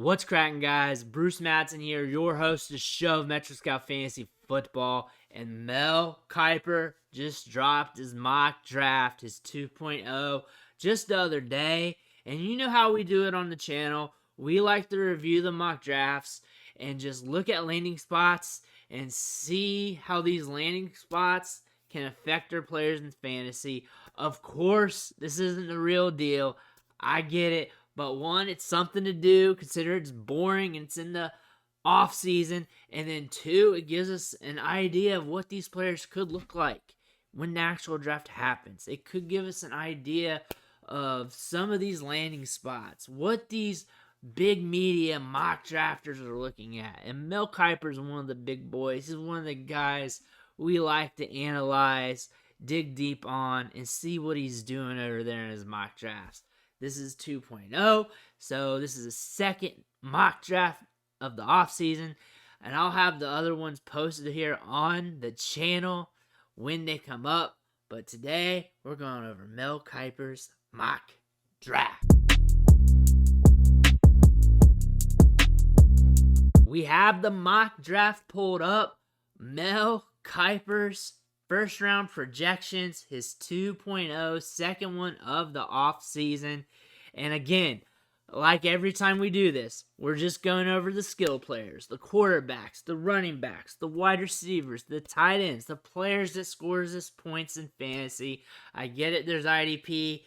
What's cracking, guys? Bruce Madsen here, your host of the show, Metro Scout Fantasy Football. And Mel Kiper just dropped his mock draft, his 2.0, just the other day. And you know how we do it on the channel. We like to review the mock drafts and just look at landing spots and see how these landing spots can affect our players in fantasy. Of course, this isn't the real deal. I get it. But one, it's something to do. Consider it's boring and it's in the off season. And then two, it gives us an idea of what these players could look like when the actual draft happens. It could give us an idea of some of these landing spots, what these big media mock drafters are looking at. And Mel Kiper is one of the big boys. He's one of the guys we like to analyze, dig deep on, and see what he's doing over there in his mock drafts. This is 2.0, so this is a second mock draft of the offseason, and I'll have the other ones posted here on the channel when they come up. But today, we're going over Mel Kiper's mock draft. We have the mock draft pulled up. Mel Kiper's first round projections, his 2.0, second one of the offseason. And again, like every time we do this, we're just going over the skill players, the quarterbacks, the running backs, the wide receivers, the tight ends, the players that scores us points in fantasy. I get it, there's IDP,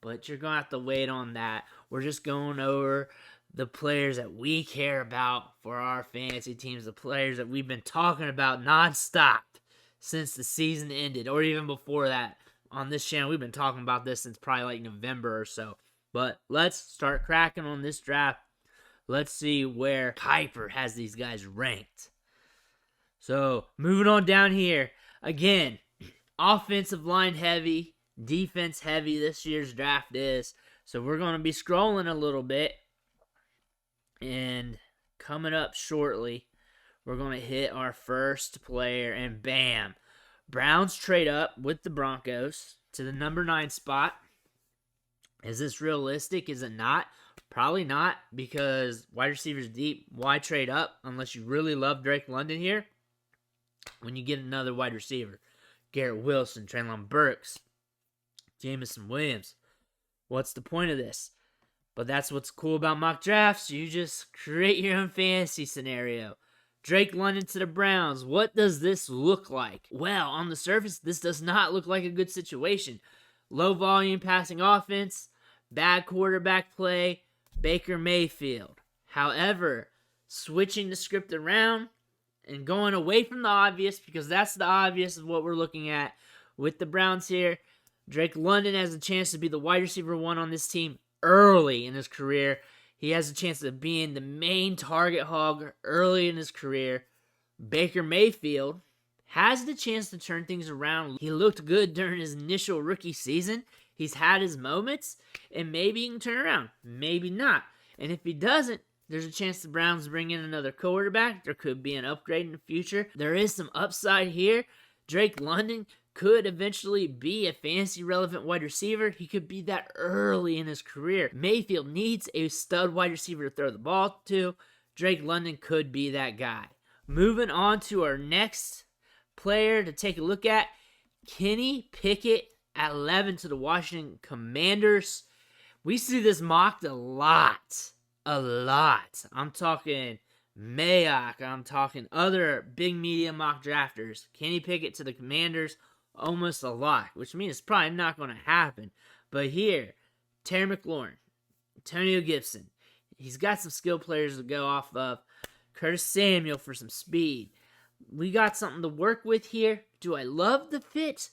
but you're going to have to wait on that. We're just going over the players that we care about for our fantasy teams, the players that we've been talking about nonstop since the season ended, or even before that. On this channel, we've been talking about this since probably like November or so. But let's start cracking on this draft. Let's see where Kiper has these guys ranked. So, moving on down here. Again, offensive line heavy, defense heavy this year's draft is. So, we're going to be scrolling a little bit. And coming up shortly, we're going to hit our first player, and bam. Browns trade up with the Broncos to the number 9 spot. Is this realistic? Is it not? Probably not, because wide receivers deep. Why trade up unless you really love Drake London here? When you get another wide receiver, Garrett, Willis, Treylon, Burks, Jameson Williams. What's the point of this? But that's what's cool about mock drafts. You just create your own fantasy scenario. Drake London to the Browns. What does this look like? Well, on the surface, this does not look like a good situation. Low volume passing offense, bad quarterback play, Baker Mayfield. However, switching the script around and going away from the obvious, because that's the obvious of what we're looking at with the Browns here. Drake London has a chance to be the wide receiver 1 on this team early in his career. He has a chance of being the main target hog early in his career. Baker Mayfield has the chance to turn things around. He looked good during his initial rookie season. He's had his moments, and maybe he can turn around. Maybe not. And if he doesn't, there's a chance the Browns bring in another quarterback. There could be an upgrade in the future. There is some upside here. Drake London could eventually be a fantasy-relevant wide receiver. He could be that early in his career. Mayfield needs a stud wide receiver to throw the ball to. Drake London could be that guy. Moving on to our next player to take a look at, Kenny Pickett at 11 to the Washington Commanders. We see this mocked a lot. I'm talking Mayock. I'm talking other big media mock drafters. Kenny Pickett to the Commanders, almost a lot, which means it's probably not going to happen. But here, Terry McLaurin, Antonio Gibson. He's got some skill players to go off of. Curtis Samuel for some speed. We got something to work with here. Do I love the fit?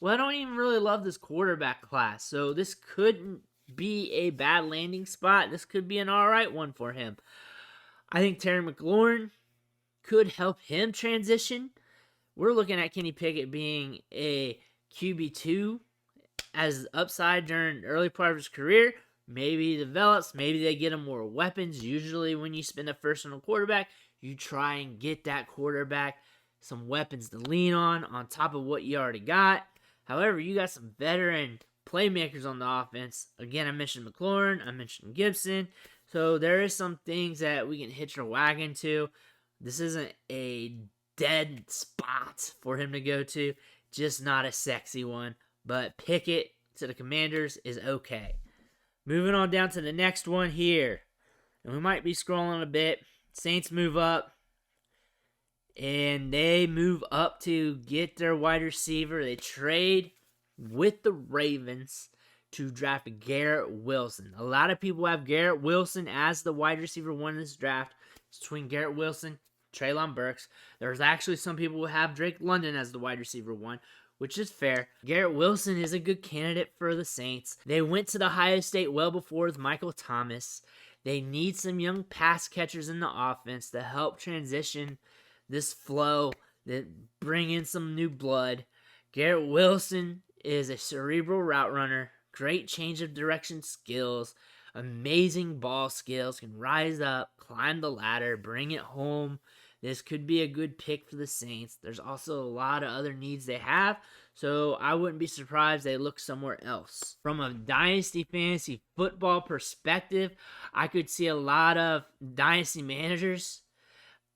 Well, I don't even really love this quarterback class. So this couldn't be a bad landing spot. This could be an alright one for him. I think Terry McLaurin could help him transition. We're looking at Kenny Pickett being a QB2 as upside during the early part of his career. Maybe he develops. Maybe they get him more weapons. Usually when you spend a first on a quarterback, you try and get that quarterback some weapons to lean on top of what you already got. However, you got some veteran playmakers on the offense. Again, I mentioned McLaurin. I mentioned Gibson. So there is some things that we can hitch our wagon to. This isn't a dead spot for him to go to, just not a sexy one. But Pickett to the Commanders is okay. Moving on down to the next one here. And we might be scrolling a bit. Saints move up. And they move up to get their wide receiver. They trade with the Ravens to draft Garrett Wilson. A lot of people have Garrett Wilson as the wide receiver one in this draft. It's between Garrett Wilson, Treylon Burks. There's actually some people who have Drake London as the wide receiver one, which is fair. Garrett Wilson is a good candidate for the Saints. They went to the Ohio State well before with Michael Thomas. They need some young pass catchers in the offense to help transition this flow, that bring in some new blood. Garrett Wilson is a cerebral route runner, great change of direction skills, amazing ball skills, can rise up, climb the ladder, bring it home. This could be a good pick for the Saints. There's also a lot of other needs they have, so I wouldn't be surprised they look somewhere else. From a Dynasty fantasy football perspective, I could see a lot of Dynasty managers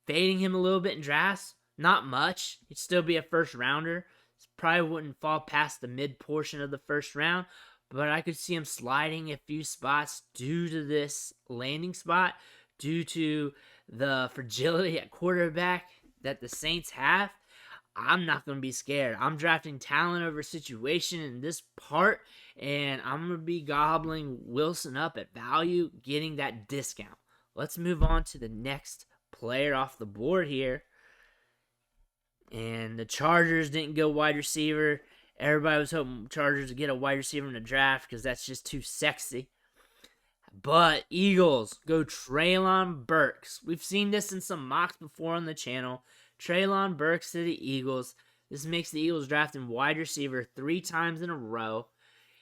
fading him a little bit in drafts. Not much. He'd still be a first rounder. Probably wouldn't fall past the mid portion of the first round, but I could see him sliding a few spots due to this landing spot, due to the fragility at quarterback that the Saints have. I'm not going to be scared. I'm drafting talent over situation in this part, and I'm going to be gobbling Wilson up at value, getting that discount. Let's move on to the next player off the board here. And the Chargers didn't go wide receiver. Everybody was hoping Chargers would get a wide receiver in the draft because that's just too sexy. But Eagles go Treylon Burks. We've seen this in some mocks before on the channel. Treylon Burks to the Eagles. This makes the Eagles drafting wide receiver 3 times in a row.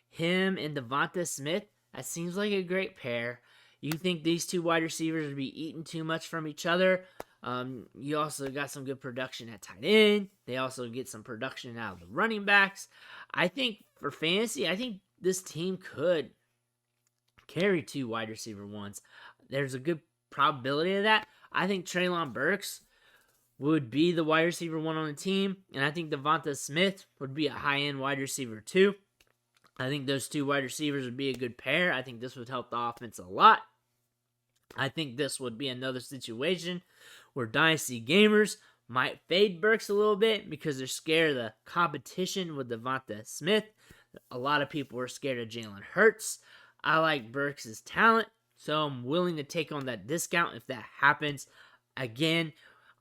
Him and Devonta Smith, that seems like a great pair. You think these two wide receivers would be eating too much from each other? You also got some good production at tight end. They also get some production out of the running backs. I think for fantasy, I think this team could carry 2 wide receiver ones. There's a good probability of that. I think Treylon Burks would be the wide receiver 1 on the team, and I think Devonta Smith would be a high-end wide receiver 2. I think those 2 wide receivers would be a good pair. I think this would help the offense a lot. I think this would be another situation where Dynasty gamers might fade Burks a little bit because they're scared of the competition with Devonta Smith. A lot of people are scared of Jalen Hurts. I like Burks' talent, so I'm willing to take on that discount if that happens. Again,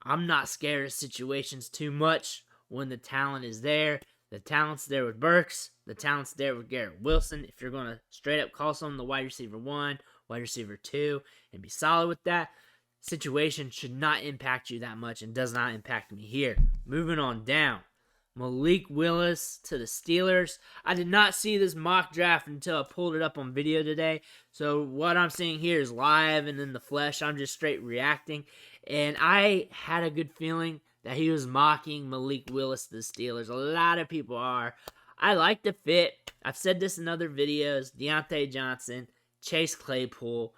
I'm not scared of situations too much when the talent is there. The talent's there with Burks. The talent's there with Garrett Wilson. If you're going to straight up call someone the wide receiver 1, wide receiver 2, and be solid with that, situation should not impact you that much and does not impact me here. Moving on down. Malik Willis to the Steelers. I did not see this mock draft until I pulled it up on video today. So what I'm seeing here is live and in the flesh. I'm just straight reacting. And I had a good feeling that he was mocking Malik Willis to the Steelers. A lot of people are. I like the fit. I've said this in other videos. Deontay Johnson, Chase Claypool,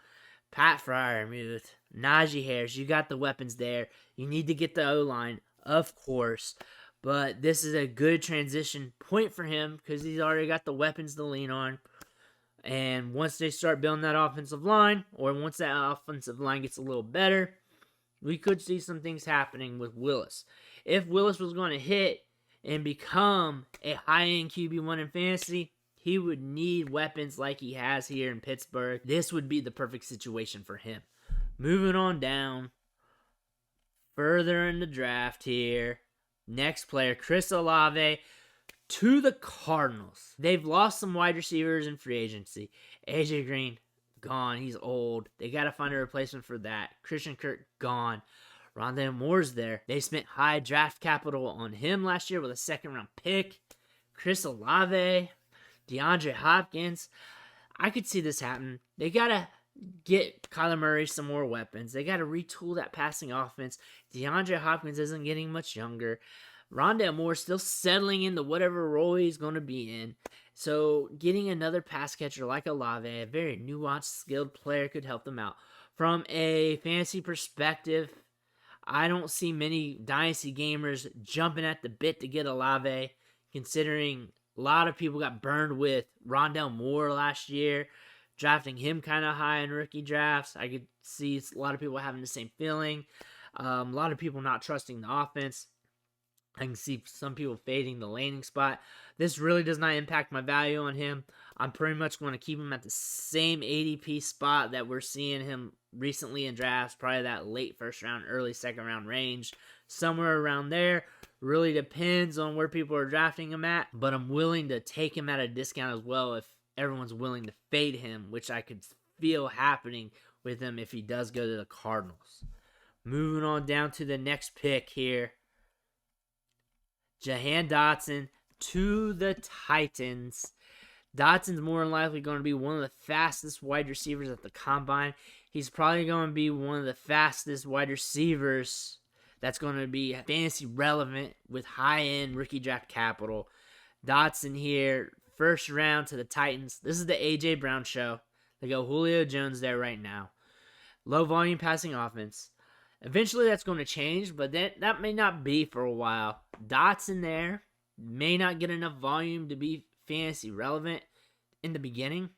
Pat Freiermuth, Najee Harris. You got the weapons there. You need to get the O-line, of course. But this is a good transition point for him because he's already got the weapons to lean on. And once they start building that offensive line, or once that offensive line gets a little better, we could see some things happening with Willis. If Willis was going to hit and become a high-end QB1 in fantasy, he would need weapons like he has here in Pittsburgh. This would be the perfect situation for him. Moving on down, further in the draft here. Next player, Chris Olave to the Cardinals. They've lost some wide receivers in free agency. AJ Green, gone. He's old. They got to find a replacement for that. Christian Kirk, gone. Rondale Moore's there. They spent high draft capital on him last year with a second-round pick. Chris Olave, DeAndre Hopkins. I could see this happen. They got to get Kyler Murray some more weapons. They got to retool that passing offense. DeAndre Hopkins isn't getting much younger. Rondale Moore still settling into whatever role he's going to be in. So getting another pass catcher like Olave, a very nuanced, skilled player, could help them out. From a fantasy perspective, I don't see many Dynasty gamers jumping at the bit to get Olave, considering a lot of people got burned with Rondale Moore last year, drafting him kind of high in rookie drafts. I could see a lot of people having the same feeling. A lot of people not trusting the offense. I can see some people fading the landing spot. This really does not impact my value on him. I'm pretty much going to keep him at the same ADP spot that we're seeing him recently in drafts, probably that late first round, early second round range, somewhere around there. Really depends on where people are drafting him at, but I'm willing to take him at a discount as well if everyone's willing to fade him, which I could feel happening with him if he does go to the Cardinals. Moving on down to the next pick here. Jahan Dotson to the Titans. Dotson's more than likely going to be one of the fastest wide receivers at the combine. He's probably going to be one of the fastest wide receivers that's going to be fantasy relevant with high-end rookie draft capital. Dotson here, first round to the Titans. This is the A.J. Brown show. They go Julio Jones there right now. Low volume passing offense. Eventually that's going to change, but that may not be for a while. Dotson there may not get enough volume to be fantasy relevant in the beginning,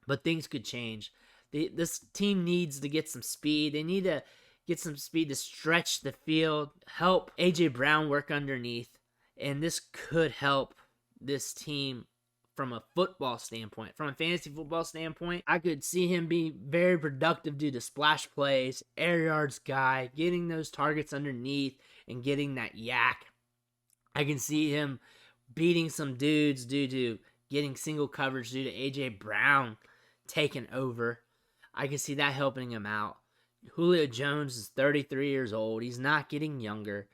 but things could change. This team needs to get some speed. They need to get some speed to stretch the field, help A.J. Brown work underneath, and this could help this team from a football standpoint. From a fantasy football standpoint, I could see him be very productive due to splash plays, air yards guy, getting those targets underneath and getting that yak. I can see him beating some dudes due to getting single coverage due to A.J. Brown taking over. I can see that helping him out. Julio Jones is 33 years old. He's not getting younger.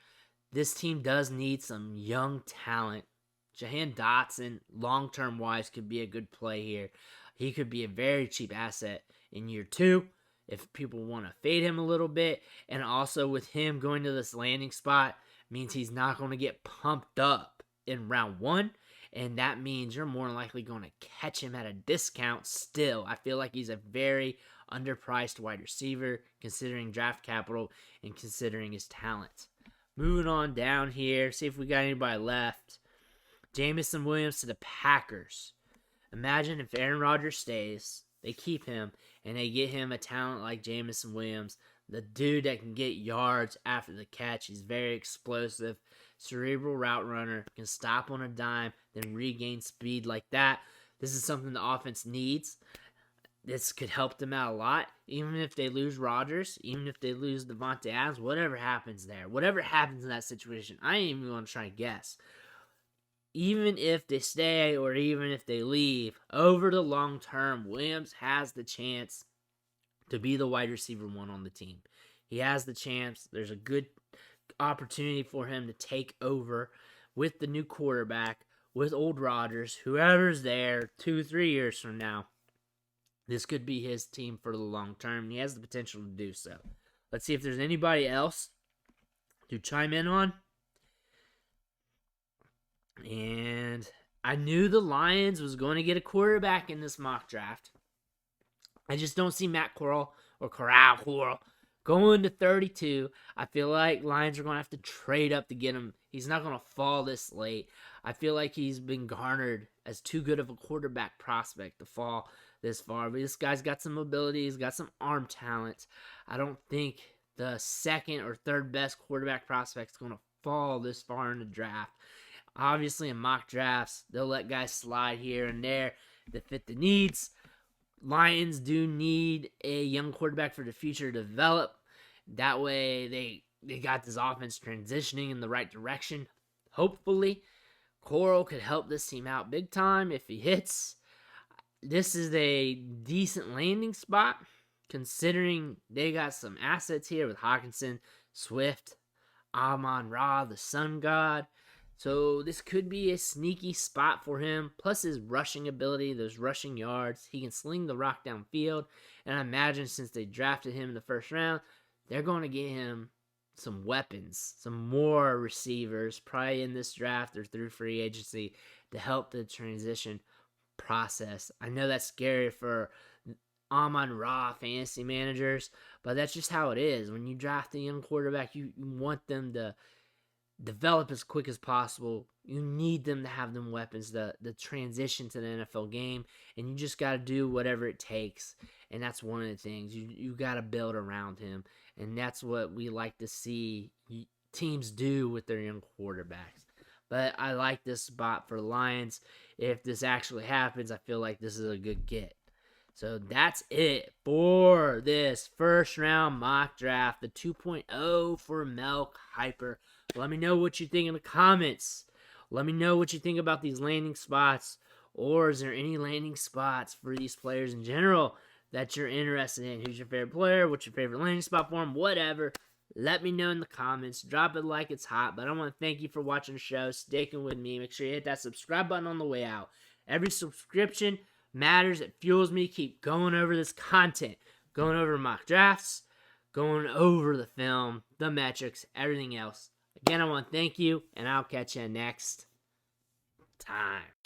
This team does need some young talent. Jahan Dotson, long-term wise, could be a good play here. He could be a very cheap asset in year 2 if people want to fade him a little bit. And also with him going to this landing spot means he's not going to get pumped up in round 1. And that means you're more likely going to catch him at a discount still. I feel like he's a very underpriced wide receiver considering draft capital and considering his talent. Moving on down here, see if we got anybody left. Jameson Williams to the Packers. Imagine if Aaron Rodgers stays, they keep him, and they get him a talent like Jameson Williams, the dude that can get yards after the catch. He's very explosive, cerebral route runner, can stop on a dime, then regain speed like that. This is something the offense needs. This could help them out a lot, even if they lose Rodgers, even if they lose Devontae Adams, whatever happens there, whatever happens in that situation. I ain't even going to try and guess. Even if they stay or even if they leave, over the long term, Williams has the chance to be the wide receiver 1 on the team. He has the chance. There's a good opportunity for him to take over with the new quarterback, with old Rodgers, whoever's there 2-3 years from now. This could be his team for the long term. He has the potential to do so. Let's see if there's anybody else to chime in on. And I knew the Lions was going to get a quarterback in this mock draft. I just don't see Matt Corral going to 32. I feel like Lions are going to have to trade up to get him. He's not going to fall this late. I feel like he's been garnered as too good of a quarterback prospect to fall this far. But this guy's got some mobility. He's got some arm talent. I don't think the second or third best quarterback prospect is going to fall this far in the draft. Obviously, in mock drafts, they'll let guys slide here and there that fit the needs. Lions do need a young quarterback for the future to develop. That way, they got this offense transitioning in the right direction. Hopefully, Corral could help this team out big time if he hits. This is a decent landing spot, considering they got some assets here with Hawkinson, Swift, Amon-Ra, the Sun God. So this could be a sneaky spot for him. Plus his rushing ability, those rushing yards. He can sling the rock downfield. And I imagine since they drafted him in the first round, they're going to get him some weapons, some more receivers, probably in this draft or through free agency to help the transition process. I know that's scary for Amon Ra fantasy managers, but that's just how it is. When you draft a young quarterback, you want them to develop as quick as possible. You need them to have them weapons, the transition to the NFL game, and you just got to do whatever it takes. And that's one of the things. You got to build around him, and that's what we like to see teams do with their young quarterbacks. But I like this spot for Lions. If this actually happens, I feel like this is a good get. So that's it for this first round mock draft, the 2.0 for Mel Kiper. Let me know what you think in the comments. Let me know what you think about these landing spots, or is there any landing spots for these players in general that you're interested in? Who's your favorite player? What's your favorite landing spot for him? Whatever. Let me know in the comments. Drop it like it's hot. But I want to thank you for watching the show, sticking with me. Make sure you hit that subscribe button on the way out. Every subscription matters. It fuels me to keep going over this content, going over mock drafts, going over the film, the metrics, everything else. Again, I want to thank you, and I'll catch you next time.